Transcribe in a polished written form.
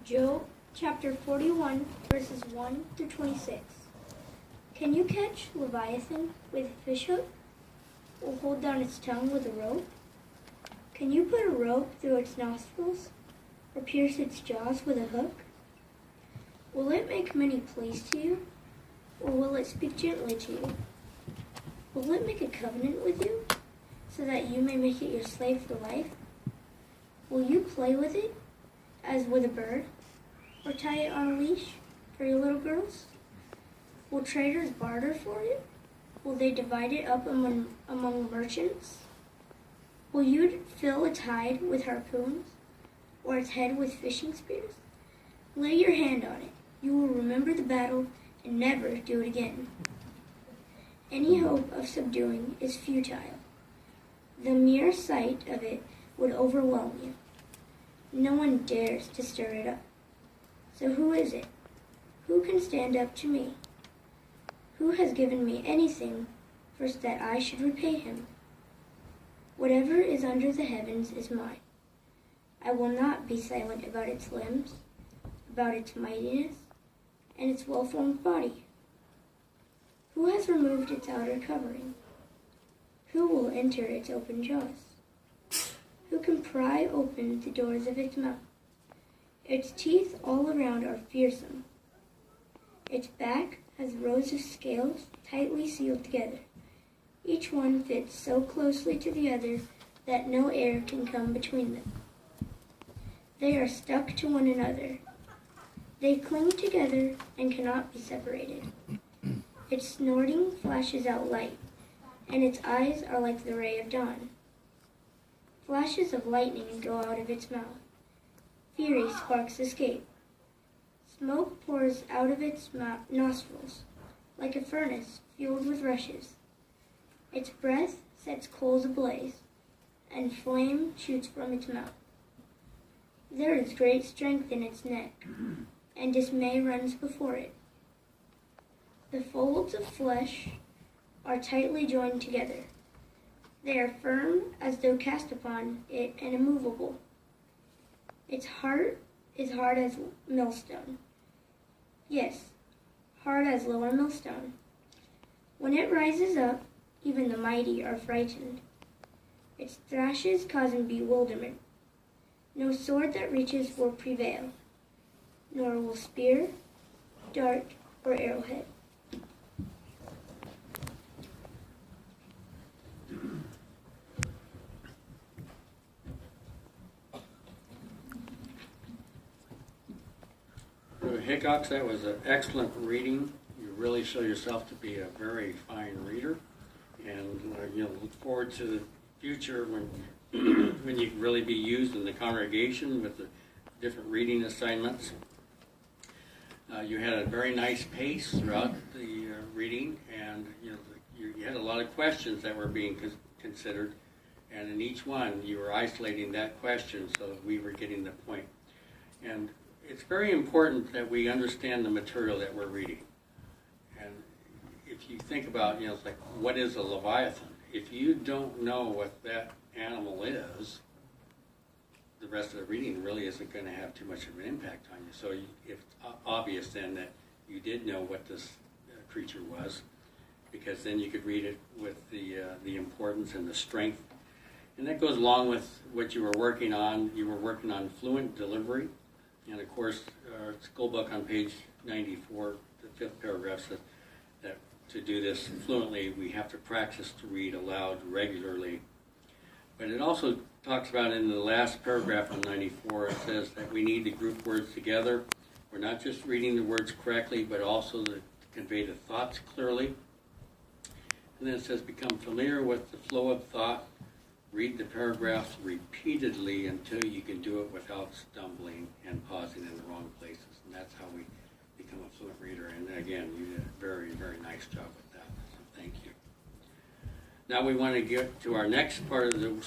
Job chapter 41, verses 1 through 26. Can you catch Leviathan with a fishhook, or hold down its tongue with a rope? Can you put a rope through its nostrils, or pierce its jaws with a hook? Will it make many pleas to you, or will it speak gently to you? Will it make a covenant with you, so that you may make it your slave for life? Will you play with it, as with a bird, or tie it on a leash for your little girls? Will traders barter for it? Will they divide it up among merchants? Will you fill its hide with harpoons, or its head with fishing spears? Lay your hand on it. You will remember the battle and never do it again. Any hope of subduing is futile. The mere sight of it would overwhelm you. No one dares to stir it up. So who is it? Who can stand up to me? Who has given me anything first that I should repay him? Whatever is under the heavens is mine. I will not be silent about its limbs, about its mightiness, and its well-formed body. Who has removed its outer covering? Who will enter its open jaws? Who can pry open the doors of its mouth? Its teeth all around are fearsome. Its back has rows of scales tightly sealed together. Each one fits so closely to the other that no air can come between them. They are stuck to one another. They cling together and cannot be separated. Its snorting flashes out light, and its eyes are like the ray of dawn. Flashes of lightning go out of its mouth. Fiery sparks escape. Smoke pours out of its nostrils, like a furnace fueled with rushes. Its breath sets coals ablaze, and flame shoots from its mouth. There is great strength in its neck, and dismay runs before it. The folds of flesh are tightly joined together. They are firm as though cast upon it and immovable. Its heart is hard as millstone. Yes, hard as lower millstone. When it rises up, even the mighty are frightened. Its thrashes cause bewilderment. No sword that reaches will prevail, nor will spear, dart, or arrowhead. Hickox, that was an excellent reading. You really show yourself to be a very fine reader, and look forward to the future when when you can really be used in the congregation with the different reading assignments. You had a very nice pace throughout the reading, and you had a lot of questions that were being considered, and in each one you were isolating that question so that we were getting the point. And it's very important that we understand the material that we're reading. And if you think about, it's like, what is a Leviathan? If you don't know what that animal is, the rest of the reading really isn't going to have too much of an impact on you. So it's obvious then that you did know what this creature was, because then you could read it with the importance and the strength. And that goes along with what you were working on. You were working on fluent delivery. And of course, our school book on page 94, the fifth paragraph says that to do this fluently, we have to practice to read aloud regularly. But it also talks about in the last paragraph on 94, it says that we need to group words together. We're not just reading the words correctly, but also to convey the thoughts clearly. And then it says, become familiar with the flow of thought. Read the paragraphs repeatedly until you can do it without stumbling and pausing in the wrong places. And that's how we become a fluent reader. And again, you did a very, very nice job with that. So thank you. Now we want to get to our next part of the